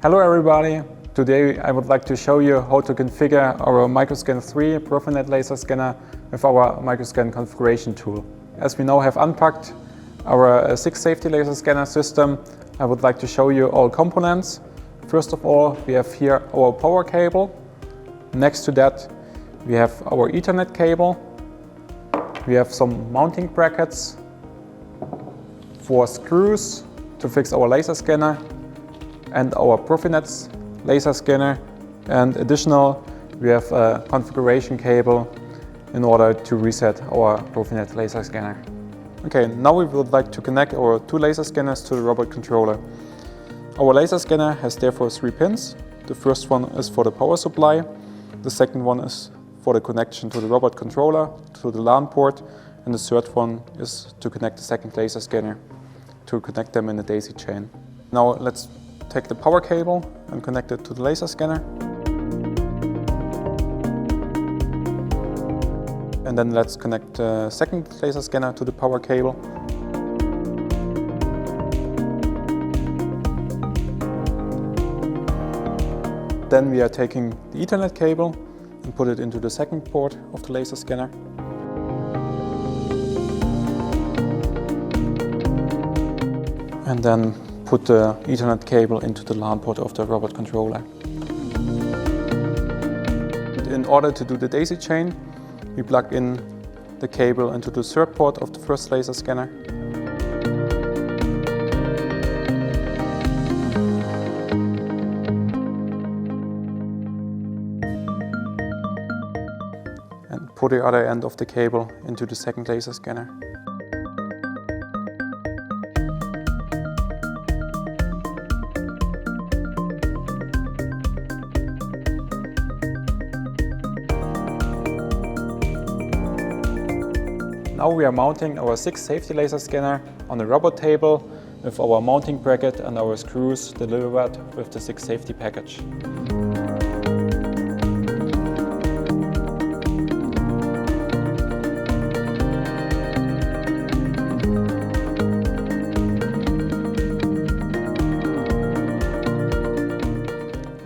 Hello everybody! Today I would like to show you how to configure our Microscan 3 Profinet laser scanner with our Microscan configuration tool. As we now have unpacked our 6 safety laser scanner system, I would like to show you all components. First of all, we have here our power cable. Next to that, we have our Ethernet cable. We have some mounting brackets, 4 screws to fix our laser scanner, and our Profinet laser scanner, and additional we have a configuration cable in order to reset our Profinet laser scanner. Okay, now we would like to connect our 2 laser scanners to the robot controller. Our laser scanner has therefore 3 pins. The first one is for the power supply, the second one is for the connection to the robot controller, to the LAN port, and the third one is to connect the second laser scanner, to connect them in a daisy chain. Now let's take the power cable and connect it to the laser scanner. And then let's connect the second laser scanner to the power cable. Then we are taking the Ethernet cable and put it into the second port of the laser scanner. And then put the Ethernet cable into the LAN port of the robot controller. In order to do the daisy chain, we plug in the cable into the third port of the first laser scanner. And put the other end of the cable into the second laser scanner. Now we are mounting our 6 safety laser scanner on the robot table with our mounting bracket and our screws delivered with the 6 safety package.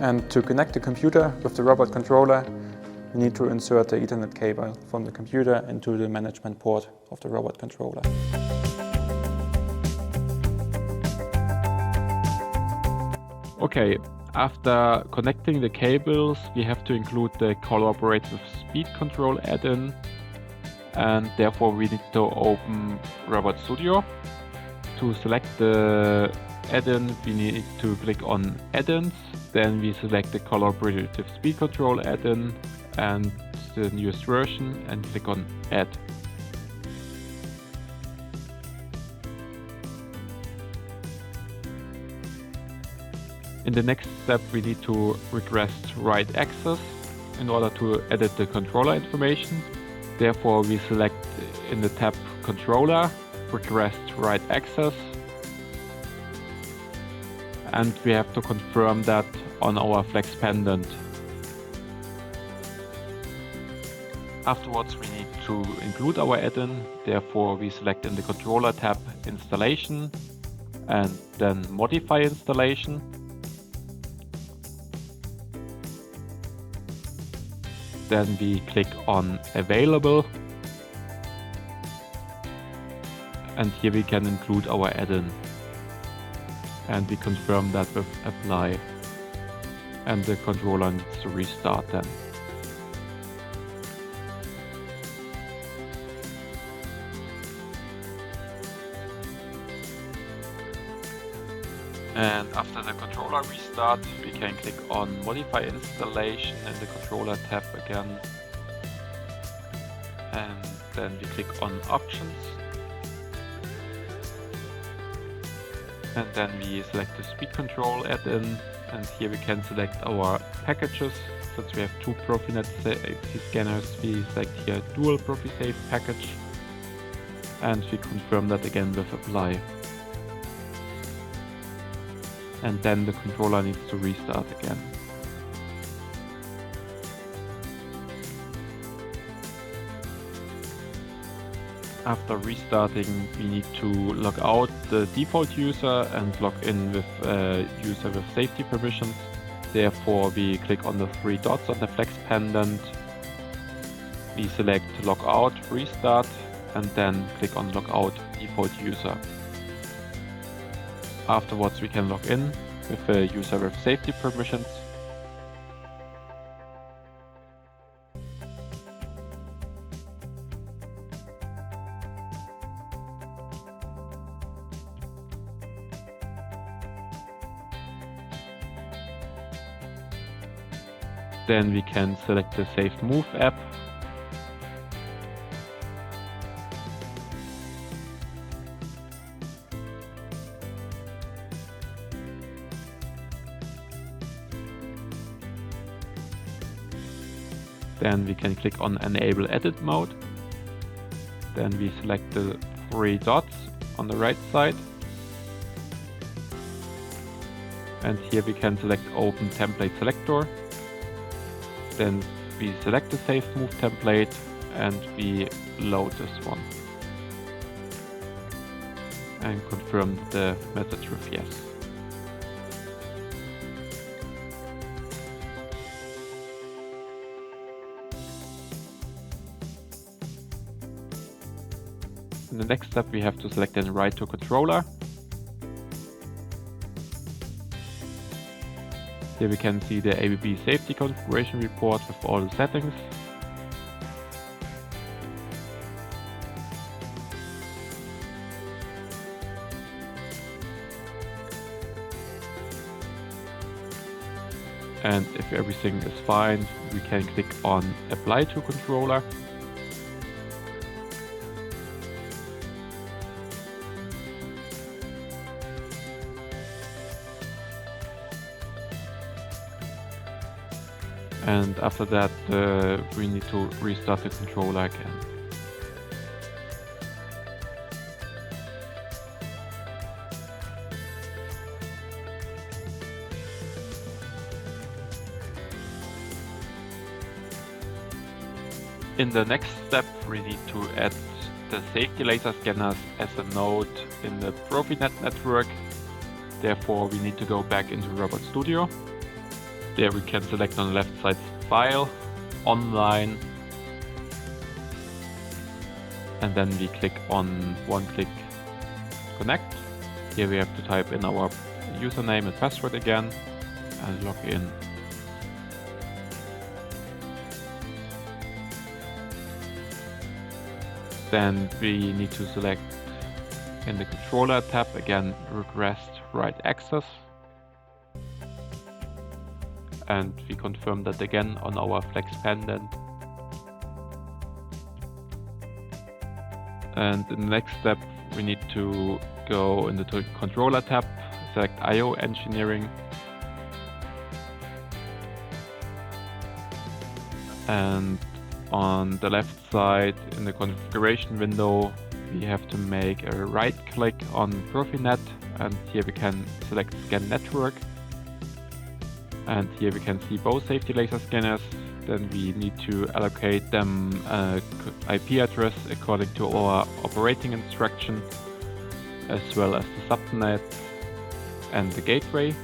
And to connect the computer with the robot controller, we need to insert the Ethernet cable from the computer into the management port of the robot controller. Okay, after connecting the cables, we have to include the collaborative speed control add-in, and therefore we need to open Robot Studio. To select the add-in, we need to click on Add-ins, then we select the collaborative speed control add-in and the newest version and click on Add. In the next step, we need to request write access in order to edit the controller information. Therefore, we select in the tab Controller, request write access, and we have to confirm that on our flex pendant. Afterwards, we need to include our add-in. Therefore, we select in the controller tab Installation and then Modify Installation. Then we click on Available. And here we can include our add-in. And we confirm that with Apply. And the controller needs to restart then. And after the controller restart, we can click on Modify Installation in the controller tab again. And then we click on Options. And then we select the speed control add-in. And here we can select our packages. Since we have 2 Profinet safety scanners, we select here dual ProfiSafe package. And we confirm that again with Apply. And then the controller needs to restart again. After restarting, we need to log out the default user and log in with user with safety permissions. Therefore, we click on the three dots on the flex pendant. We select log out, restart, and then click on log out default user. Afterwards, we can log in with a user with safety permissions. Then we can select the Save Move app. Then we can click on Enable Edit Mode. Then we select the three dots on the right side. And here we can select Open Template Selector. Then we select the Save Move template and we load this one. And confirm the message with yes. In the next step, we have to select and write to controller. Here we can see the ABB safety configuration report with all the settings. And if everything is fine, we can click on Apply to Controller. And after that, we need to restart the controller again. In the next step, we need to add the safety laser scanners as a node in the Profinet network. Therefore, we need to go back into Robot Studio. There we can select on the left side File, Online, and then we click on one-click Connect. Here we have to type in our username and password again and log in. Then we need to select in the controller tab again request write access. And we confirm that again on our flex pendant. And in the next step, we need to go in the controller tab, select IO Engineering. And on the left side in the configuration window, we have to make a right click on Profinet, and here we can select Scan Network. And here we can see both safety laser scanners. Then we need to allocate them IP address according to our operating instruction, as well as the subnet and the gateway.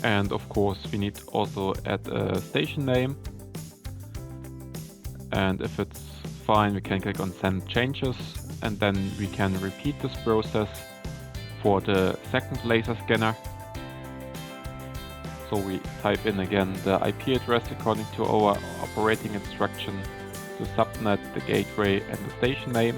And of course, we need also add a station name. And if it's fine, we can click on Send Changes, and then we can repeat this process for the second laser scanner. So we type in again the IP address according to our operating instruction, the subnet, the gateway, and the station name.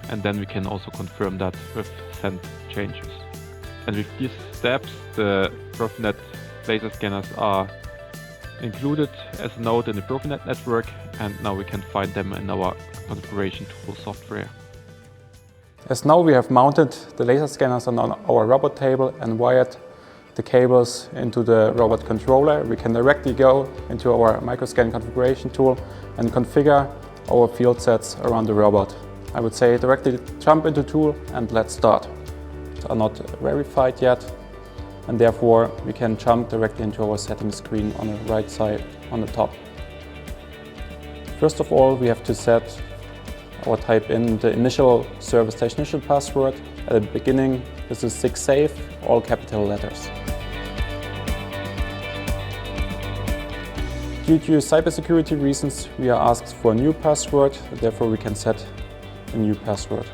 And then we can also confirm that with Send Changes. And with these steps, the Profinet laser scanners are included as a node in the Profinet network, and now we can find them in our configuration tool software. As now we have mounted the laser scanners on our robot table and wired the cables into the robot controller, we can directly go into our microscan configuration tool and configure our field sets around the robot. I would say directly jump into tool and let's start. They are not verified yet, and therefore we can jump directly into our settings screen on the right side on the top. First of all, we have to set or type in the initial service technician password. At the beginning, this is 6 safe, all capital letters. Due to cybersecurity reasons, we are asked for a new password, therefore we can set a new password.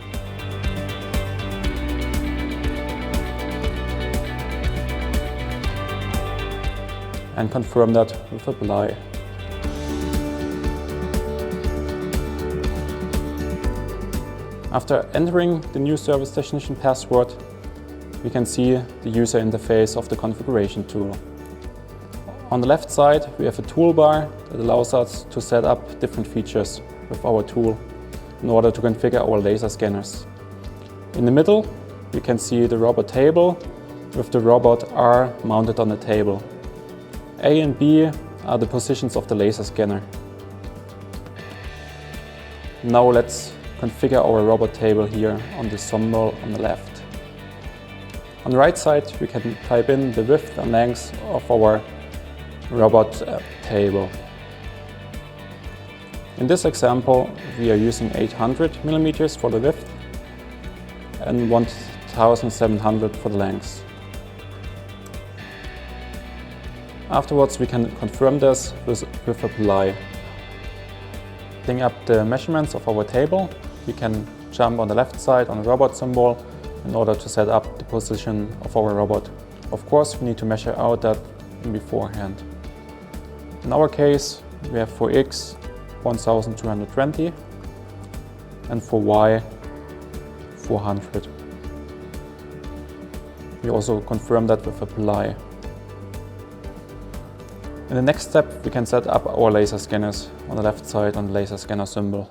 And confirm that with apply. After entering the new service technician password, we can see the user interface of the configuration tool. On the left side, we have a toolbar that allows us to set up different features with our tool in order to configure our laser scanners. In the middle, we can see the robot table with the robot R mounted on the table. A and B are the positions of the laser scanner. Now let's configure our robot table here on the symbol on the left. On the right side, we can type in the width and length of our robot table. In this example, we are using 800 mm for the width and 1700 for the length. Afterwards, we can confirm this with apply. Setting up the measurements of our table, we can jump on the left side on the robot symbol in order to set up the position of our robot. Of course, we need to measure out that beforehand. In our case, we have for X 1220 and for Y 400. We also confirm that with apply. In the next step, we can set up our laser scanners on the left side on the laser scanner symbol.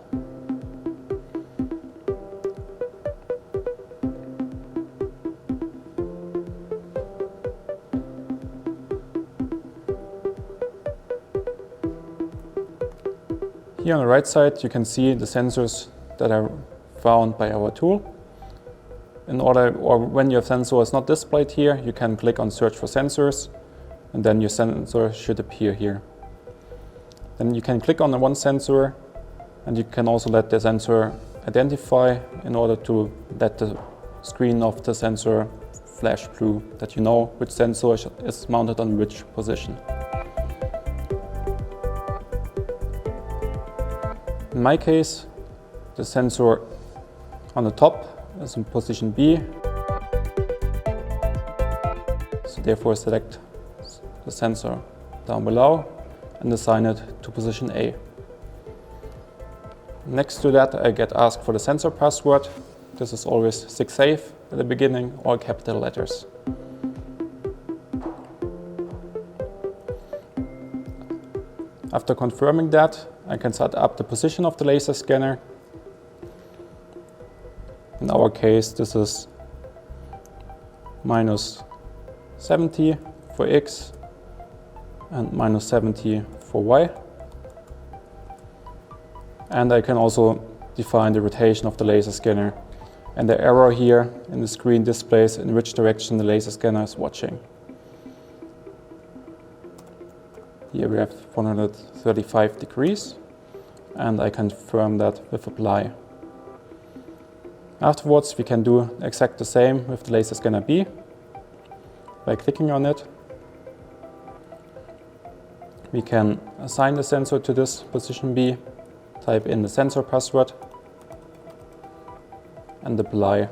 Here on the right side, you can see the sensors that are found by our tool. When your sensor is not displayed here, you can click on search for sensors, and then your sensor should appear here. Then you can click on the one sensor, and you can also let the sensor identify in order to let the screen of the sensor flash blue, that you know which sensor is mounted on which position. In my case, the sensor on the top is in position B, so therefore select the sensor down below and assign it to position A. Next to that, I get asked for the sensor password. This is always 6 safe at the beginning, all capital letters. After confirming that, I can set up the position of the laser scanner. In our case, this is -70 for X and -70 for Y. And I can also define the rotation of the laser scanner. And the arrow here in the screen displays in which direction the laser scanner is watching. Here we have 135 degrees, and I confirm that with apply. Afterwards, we can do exactly the same with the laser scanner B by clicking on it. We can assign the sensor to this position B, type in the sensor password, and apply.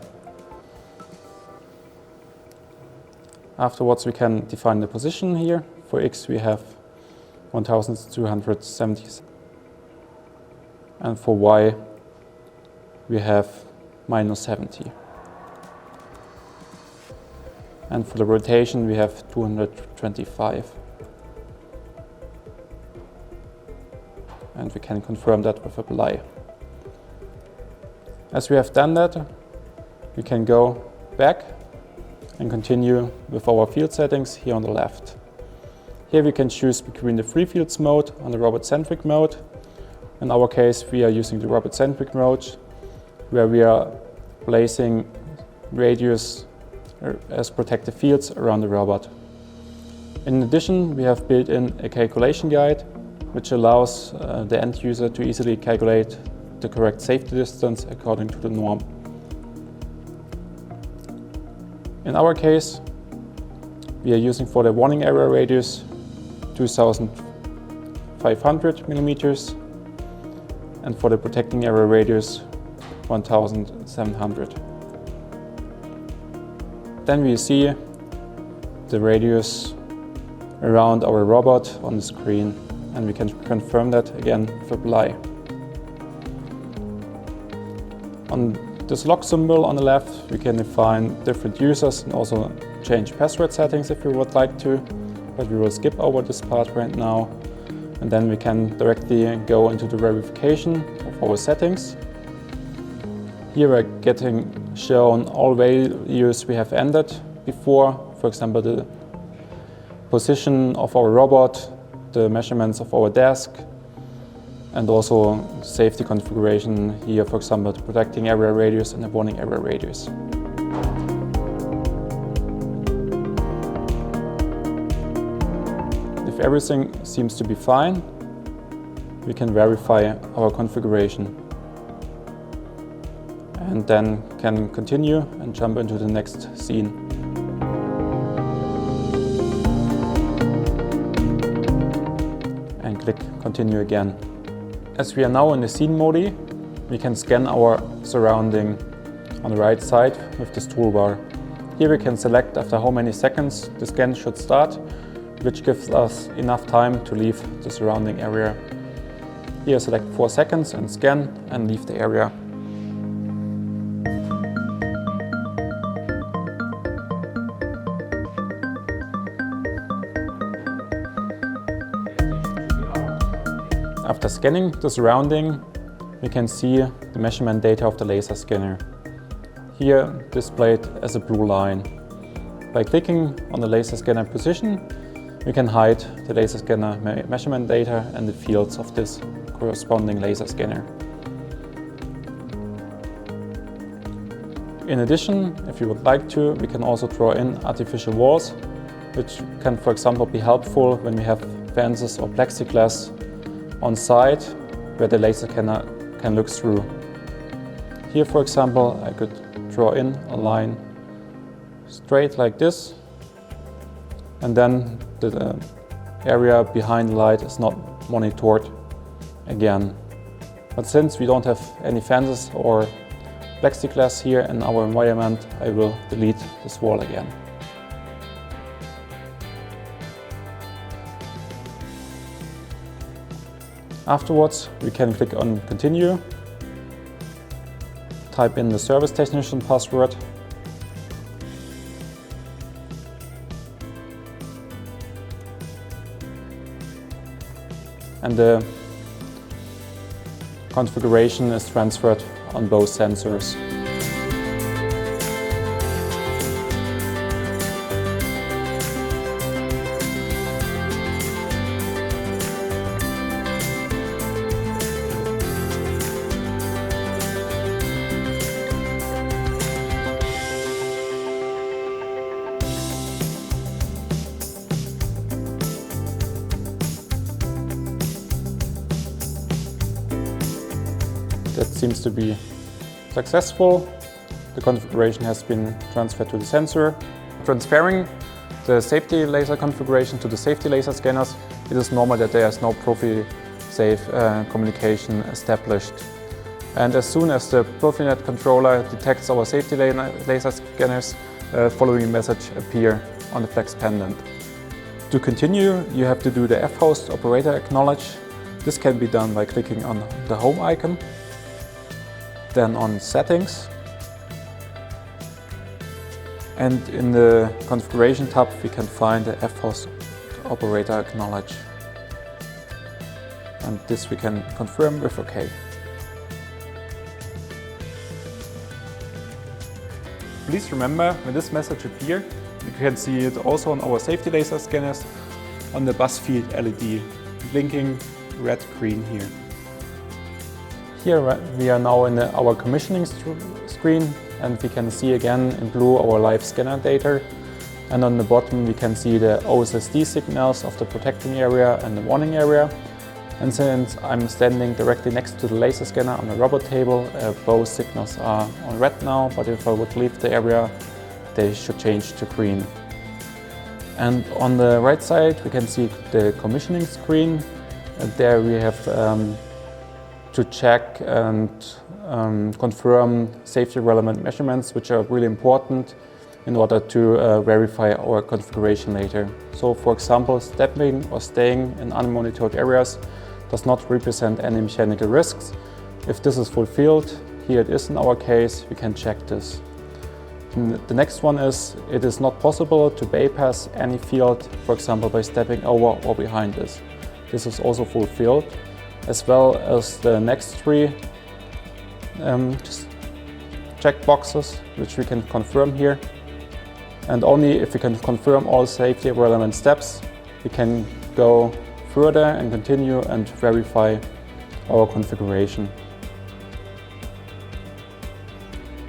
Afterwards, we can define the position here. For X, we have 1270, and for Y, we have -70. And for the rotation, we have 225. and we can confirm that with apply. As we have done that, we can go back and continue with our field settings here on the left. Here we can choose between the free fields mode and the robot-centric mode. In our case, we are using the robot-centric mode, where we are placing radius as protective fields around the robot. In addition, we have built in a calculation guide, which allows the end user to easily calculate the correct safety distance according to the norm. In our case, we are using for the warning area radius 2500 millimeters, and for the protecting area radius 1700. Then we see the radius around our robot on the screen, and we can confirm that again with apply. On this log symbol on the left, we can define different users and also change password settings if we would like to, but we will skip over this part right now. And then we can directly go into the verification of our settings. Here we're getting shown all values we have entered before, for example, the position of our robot, the measurements of our desk, and also safety configuration here, for example, the protecting area radius and the warning area radius. If everything seems to be fine, we can verify our configuration and then can continue and jump into the next scene. And click continue again. As we are now in the scene mode, we can scan our surrounding on the right side with this toolbar. Here we can select after how many seconds the scan should start, which gives us enough time to leave the surrounding area. Here select 4 seconds and scan and leave the area. After scanning the surrounding, we can see the measurement data of the laser scanner. Here displayed as a blue line. By clicking on the laser scanner position, we can hide the laser scanner measurement data and the fields of this corresponding laser scanner. In addition, if you would like to, we can also draw in artificial walls, which can, for example, be helpful when we have fences or plexiglass on site where the laser scanner can look through. Here, for example, I could draw in a line straight like this, and then the area behind the light is not monitored again. But since we don't have any fences or plexiglass here in our environment, I will delete this wall again. Afterwards, we can click on continue, type in the service technician password, and the configuration is transferred on both sensors. That seems to be successful. The configuration has been transferred to the sensor. Transferring the safety laser configuration to the safety laser scanners, it is normal that there is no Profi-safe communication established. And as soon as the Profinet controller detects our safety laser scanners, following message appear on the flex pendant. To continue, you have to do the fhost operator acknowledge. This can be done by clicking on the home icon, then on settings, and in the configuration tab we can find the fhost operator acknowledge. and this we can confirm with OK. Please remember, when this message appears, you can see it also on our safety laser scanners on the bus feed LED, blinking red, green here. Here we are now in our commissioning screen, and we can see again in blue our live scanner data. And on the bottom we can see the OSSD signals of the protecting area and the warning area. And since I'm standing directly next to the laser scanner on the robot table, both signals are on red now, but if I would leave the area, they should change to green. And on the right side we can see the commissioning screen, and there we have to check and confirm safety relevant measurements, which are really important in order to verify our configuration later. So for example, stepping or staying in unmonitored areas does not represent any mechanical risks. If this is fulfilled, here it is in our case, we can check this. And the next one is, it is not possible to bypass any field, for example by stepping over or behind this. This is also fulfilled, as well as the next three check boxes, which we can confirm here. And only if we can confirm all safety relevant steps, we can go further and continue and verify our configuration.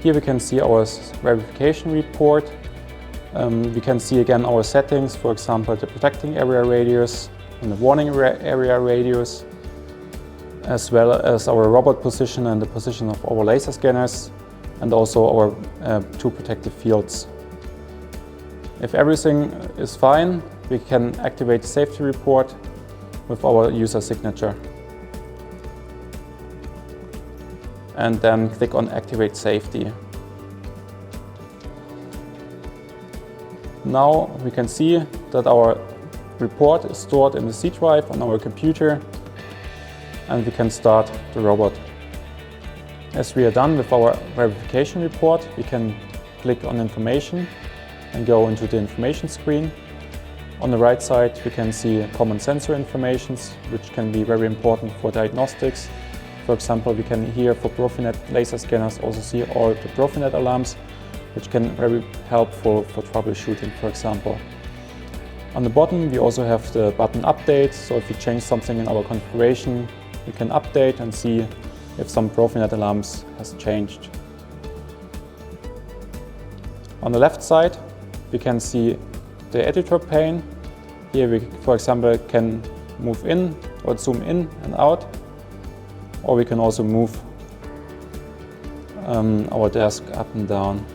Here we can see our verification report. We can see again our settings, for example the protecting area radius and the warning area radius, as well as our robot position and the position of our laser scanners, and also our two protective fields. If everything is fine, we can activate the safety report with our user signature. And then click on Activate Safety. Now we can see that our report is stored in the C drive on our computer, and we can start the robot. As we are done with our verification report, we can click on Information and go into the information screen. On the right side we can see common sensor informations, which can be very important for diagnostics. For example, we can here for Profinet laser scanners also see all the Profinet alarms, which can be very helpful for troubleshooting, for example. On the bottom we also have the button Update, so if we change something in our configuration, we can update and see if some Profinet alarms has changed. On the left side we can see the editor pane. Here we, for example, can move in or zoom in and out, or we can also move our desk up and down.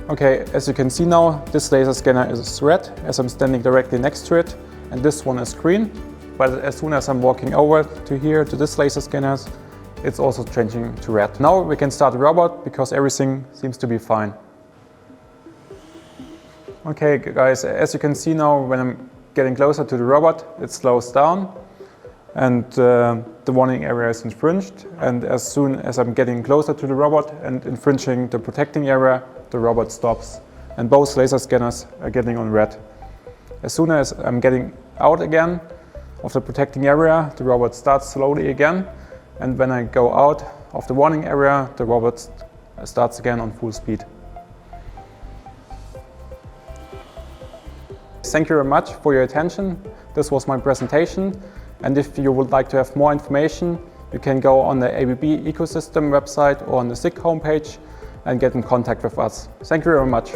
Okay, as you can see now, this laser scanner is red as I'm standing directly next to it, and this one is green. But as soon as I'm walking over to here, to this laser scanner, it's also changing to red. Now we can start the robot because everything seems to be fine. Okay guys, as you can see now, when I'm getting closer to the robot, it slows down and the warning area is infringed. And as soon as I'm getting closer to the robot and infringing the protecting area, the robot stops. And both laser scanners are getting on red. As soon as I'm getting out again of the protecting area, the robot starts slowly again. And when I go out of the warning area, the robot starts again on full speed. Thank you very much for your attention. This was my presentation, and if you would like to have more information, you can go on the ABB Ecosystem website or on the SIG homepage and get in contact with us. Thank you very much.